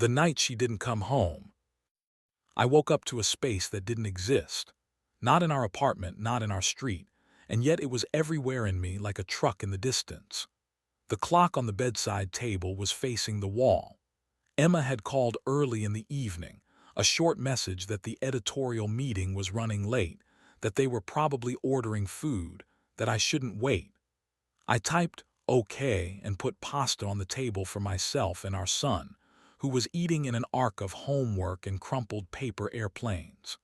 The night she didn't come home, I woke up to a space that didn't exist. Not in our apartment, not in our street, and yet it was everywhere in me like a truck in the distance. The clock on the bedside table was facing the wall. Emma had called early in the evening, a short message that the editorial meeting was running late, that they were probably ordering food, that I shouldn't wait. I typed "okay" and put pasta on the table for myself and our son, who was eating in an arc of homework and crumpled paper airplanes.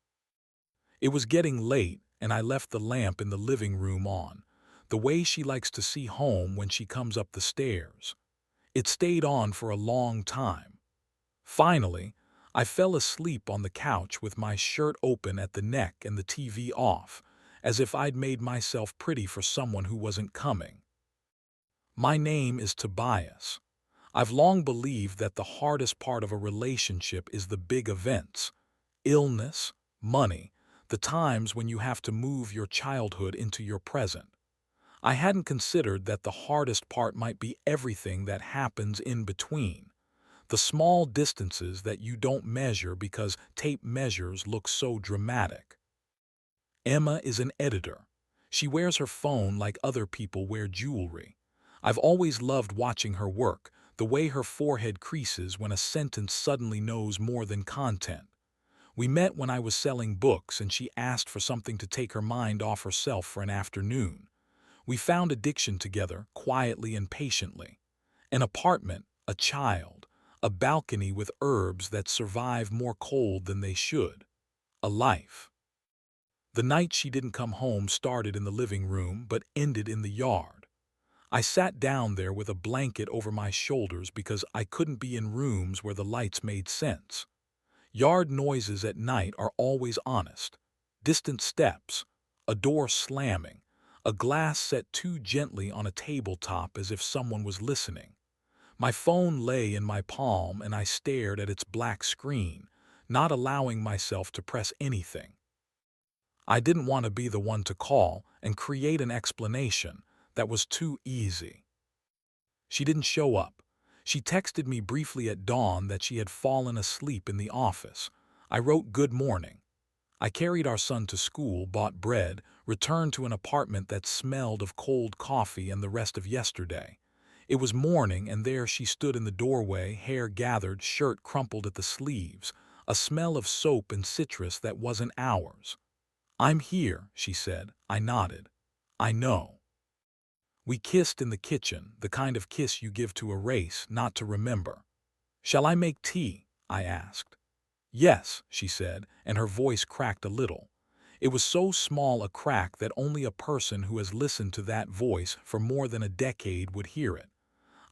It was getting late, and I left the lamp in the living room on, the way she likes to see home when she comes up the stairs. It stayed on for a long time. Finally, I fell asleep on the couch with my shirt open at the neck and the TV off, as if I'd made myself pretty for someone who wasn't coming. My name is Tobias. I've long believed that the hardest part of a relationship is the big events: illness, money, the times when you have to move your childhood into your present. I hadn't considered that the hardest part might be everything that happens in between. The small distances that you don't measure because tape measures look so dramatic. Emma is an editor. She wears her phone like other people wear jewelry. I've always loved watching her work, the way her forehead creases when a sentence suddenly knows more than content. We met when I was selling books and she asked for something to take her mind off herself for an afternoon. We found addiction together, quietly and patiently. An apartment, a child, a balcony with herbs that survive more cold than they should. A life. The night she didn't come home started in the living room but ended in the yard. I sat down there with a blanket over my shoulders because I couldn't be in rooms where the lights made sense. Yard noises at night are always honest. Distant steps, a door slamming, a glass set too gently on a tabletop as if someone was listening. My phone lay in my palm and I stared at its black screen, not allowing myself to press anything. I didn't want to be the one to call and create an explanation that was too easy. She didn't show up. She texted me briefly at dawn that she had fallen asleep in the office. I wrote good morning. I carried our son to school, bought bread, returned to an apartment that smelled of cold coffee and the rest of yesterday. It was morning, and there she stood in the doorway, hair gathered, shirt crumpled at the sleeves, a smell of soap and citrus that wasn't ours. "I'm here," she said. I nodded. "I know." We kissed in the kitchen, the kind of kiss you give to erase, not to remember. "Shall I make tea?" I asked. "Yes," she said, and her voice cracked a little. It was so small a crack that only a person who has listened to that voice for more than a decade would hear it.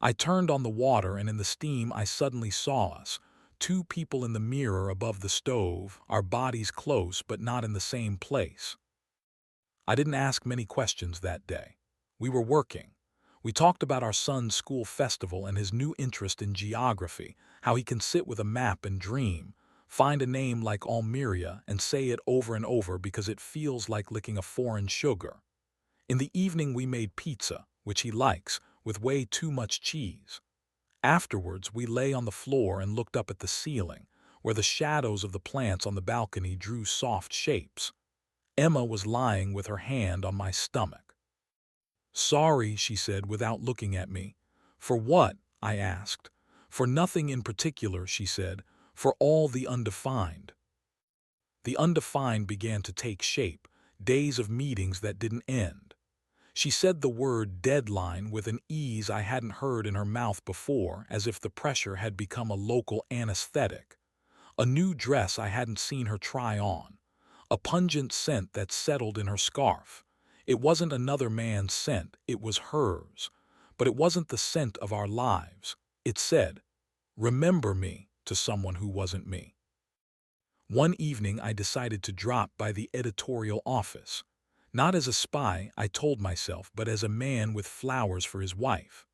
I turned on the water, and in the steam I suddenly saw us, two people in the mirror above the stove, our bodies close but not in the same place. I didn't ask many questions that day. We were working. We talked about our son's school festival and his new interest in geography, how he can sit with a map and dream, find a name like Almeria and say it over and over because it feels like licking a foreign sugar. In the evening we made pizza, which he likes, with way too much cheese. Afterwards we lay on the floor and looked up at the ceiling, where the shadows of the plants on the balcony drew soft shapes. Emma was lying with her hand on my stomach. "Sorry," she said without looking at me. "For what?" I asked. "For nothing in particular," she said. "For all the undefined." The undefined began to take shape, days of meetings that didn't end. She said the word deadline with an ease I hadn't heard in her mouth before, as if the pressure had become a local anesthetic. A new dress I hadn't seen her try on. A pungent scent that settled in her scarf. It wasn't another man's scent, it was hers. But it wasn't the scent of our lives. It said, "Remember me," to someone who wasn't me. One evening I decided to drop by the editorial office. Not as a spy, I told myself, but as a man with flowers for his wife.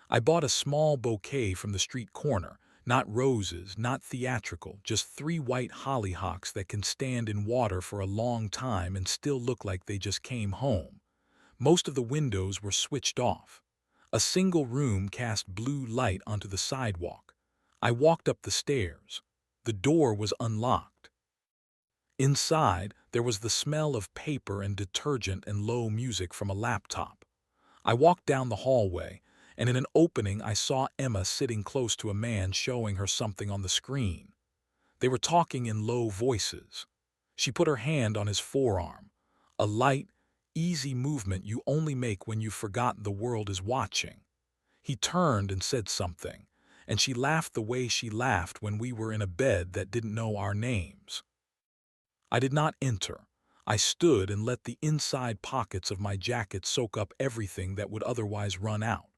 I bought a small bouquet from the street corner, not roses, not theatrical, just 3 white hollyhocks that can stand in water for a long time and still look like they just came home. Most of the windows were switched off. A single room cast blue light onto the sidewalk. I walked up the stairs. The door was unlocked. Inside, there was the smell of paper and detergent and low music from a laptop. I walked down the hallway, and in an opening I saw Emma sitting close to a man showing her something on the screen. They were talking in low voices. She put her hand on his forearm, a light, easy movement you only make when you've forgotten the world is watching. He turned and said something, and she laughed the way she laughed when we were in a bed that didn't know our names. I did not enter. I stood and let the inside pockets of my jacket soak up everything that would otherwise run out.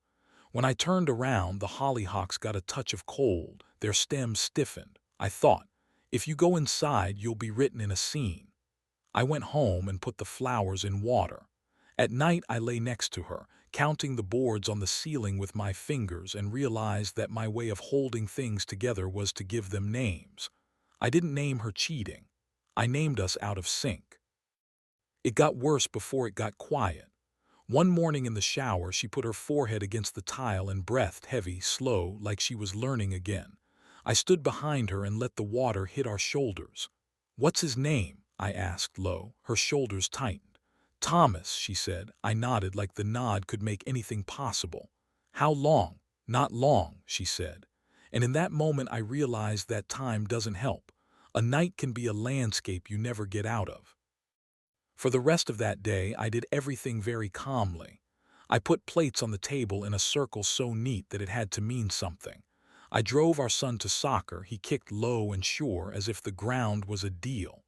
When I turned around, the hollyhocks got a touch of cold, their stems stiffened. I thought, if you go inside, you'll be written in a scene. I went home and put the flowers in water. At night, I lay next to her, counting the boards on the ceiling with my fingers, and realized that my way of holding things together was to give them names. I didn't name her cheating. I named us out of sync. It got worse before it got quiet. One morning in the shower, she put her forehead against the tile and breathed heavy, slow, like she was learning again. I stood behind her and let the water hit our shoulders. "What's his name?" I asked low. Her shoulders tightened. "Thomas," she said. I nodded like the nod could make anything possible. "How long?" "Not long," she said. And in that moment I realized that time doesn't help. A night can be a landscape you never get out of. For the rest of that day, I did everything very calmly. I put plates on the table in a circle so neat that it had to mean something. I drove our son to soccer. He kicked low and sure as if the ground was a deal.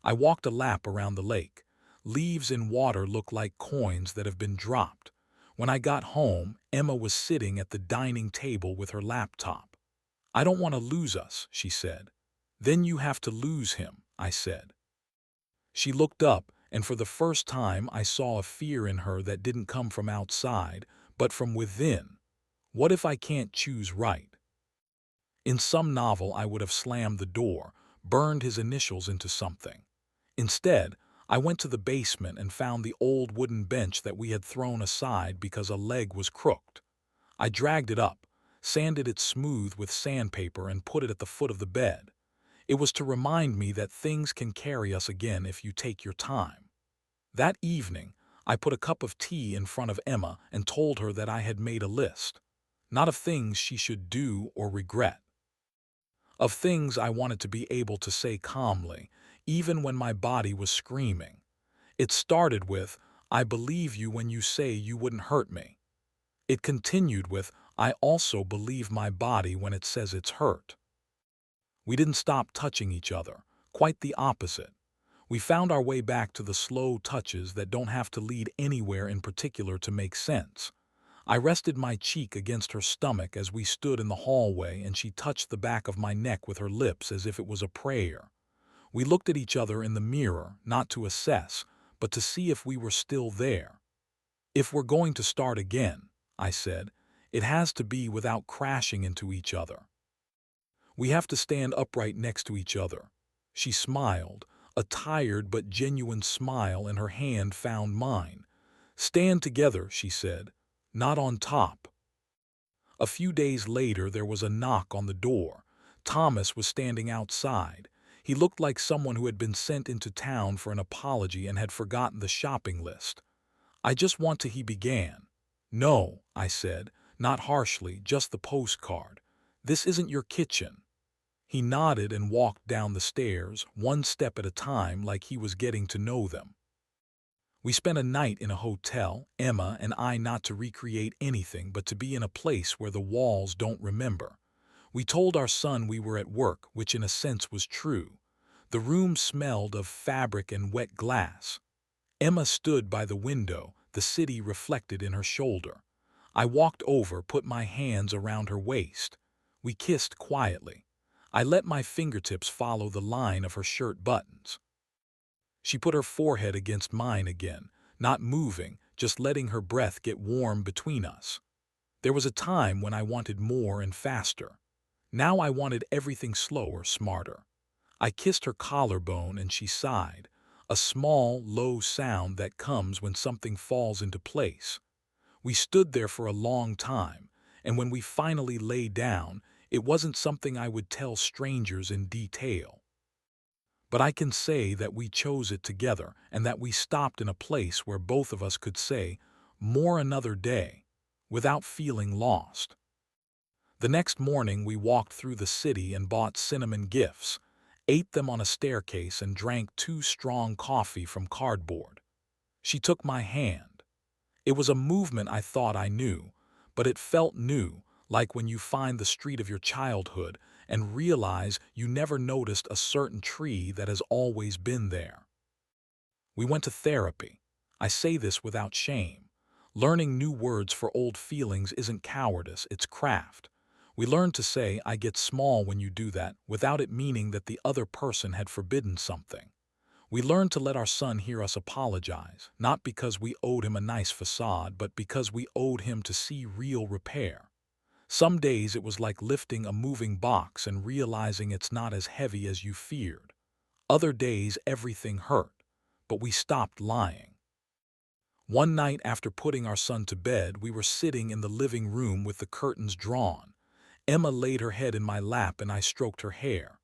I walked a lap around the lake. Leaves in water look like coins that have been dropped. When I got home, Emma was sitting at the dining table with her laptop. "I don't want to lose us," she said. "Then you have to lose him," I said. She looked up, and for the first time I saw a fear in her that didn't come from outside, but from within. What if I can't choose right? In some novel I would have slammed the door, burned his initials into something. Instead, I went to the basement and found the old wooden bench that we had thrown aside because a leg was crooked. I dragged it up, sanded it smooth with sandpaper, and put it at the foot of the bed. It was to remind me that things can carry us again if you take your time. That evening, I put a cup of tea in front of Emma and told her that I had made a list, not of things she should do or regret, of things I wanted to be able to say calmly, even when my body was screaming. It started with, "I believe you when you say you wouldn't hurt me." It continued with, "I also believe my body when it says it's hurt." We didn't stop touching each other, quite the opposite. We found our way back to the slow touches that don't have to lead anywhere in particular to make sense. I rested my cheek against her stomach as we stood in the hallway, and she touched the back of my neck with her lips as if it was a prayer. We looked at each other in the mirror, not to assess, but to see if we were still there. "If we're going to start again," I said, "it has to be without crashing into each other. We have to stand upright next to each other." She smiled, a tired but genuine smile, and her hand found mine. "Stand together," she said, "not on top." A few days later there was a knock on the door. Thomas was standing outside. He looked like someone who had been sent into town for an apology and had forgotten the shopping list. "I just want to," he began. "No," I said, not harshly, "just the postcard. This isn't your kitchen." He nodded and walked down the stairs, one step at a time, like he was getting to know them. We spent a night in a hotel, Emma and I, not to recreate anything but to be in a place where the walls don't remember. We told our son we were at work, which in a sense was true. The room smelled of fabric and wet glass. Emma stood by the window, the city reflected in her shoulder. I walked over, put my hands around her waist. We kissed quietly. I let my fingertips follow the line of her shirt buttons. She put her forehead against mine again, not moving, just letting her breath get warm between us. There was a time when I wanted more and faster. Now I wanted everything slower, smarter. I kissed her collarbone and she sighed, a small, low sound that comes when something falls into place. We stood there for a long time, and when we finally lay down, It wasn't something I would tell strangers in detail. But I can say that we chose it together and that we stopped in a place where both of us could say, more another day, without feeling lost. The next morning we walked through the city and bought cinnamon gifts, ate them on a staircase and drank 2 strong coffee from cardboard. She took my hand. It was a movement I thought I knew, but it felt new, like when you find the street of your childhood and realize you never noticed a certain tree that has always been there. We went to therapy. I say this without shame. Learning new words for old feelings isn't cowardice, it's craft. We learned to say, I get small when you do that, without it meaning that the other person had forbidden something. We learned to let our son hear us apologize, not because we owed him a nice facade, but because we owed him to see real repair. Some days it was like lifting a moving box and realizing it's not as heavy as you feared. Other days everything hurt, but we stopped lying. One night after putting our son to bed, we were sitting in the living room with the curtains drawn. Emma laid her head in my lap and I stroked her hair.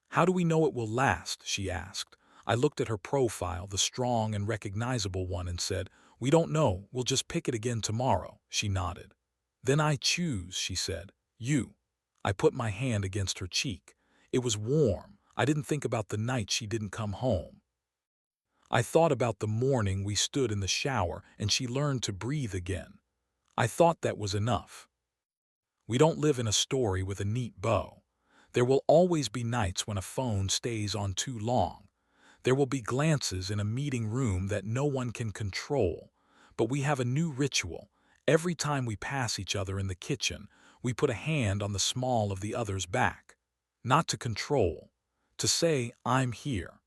"How do we know it will last?" she asked. I looked at her profile, the strong and recognizable one, and said, "We don't know, we'll just pick it again tomorrow." She nodded. "Then I choose," she said. "You." I put my hand against her cheek. It was warm. I didn't think about the night she didn't come home. I thought about the morning we stood in the shower and she learned to breathe again. I thought that was enough. We don't live in a story with a neat bow. There will always be nights when a phone stays on too long. There will be glances in a meeting room that no one can control. But we have a new ritual. Every time we pass each other in the kitchen, we put a hand on the small of the other's back. Not to control, to say, "I'm here."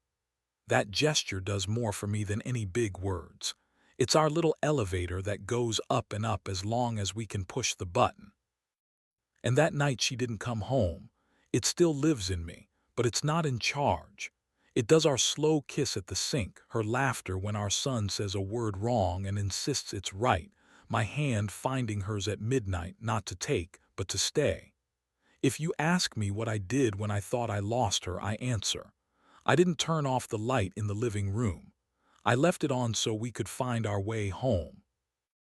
That gesture does more for me than any big words. It's our little elevator that goes up and up as long as we can push the button. And that night she didn't come home. It still lives in me, but it's not in charge. It does our slow kiss at the sink, her laughter when our son says a word wrong and insists it's right, my hand finding hers at midnight not to take, but to stay. If you ask me what I did when I thought I lost her, I answer. I didn't turn off the light in the living room. I left it on so we could find our way home.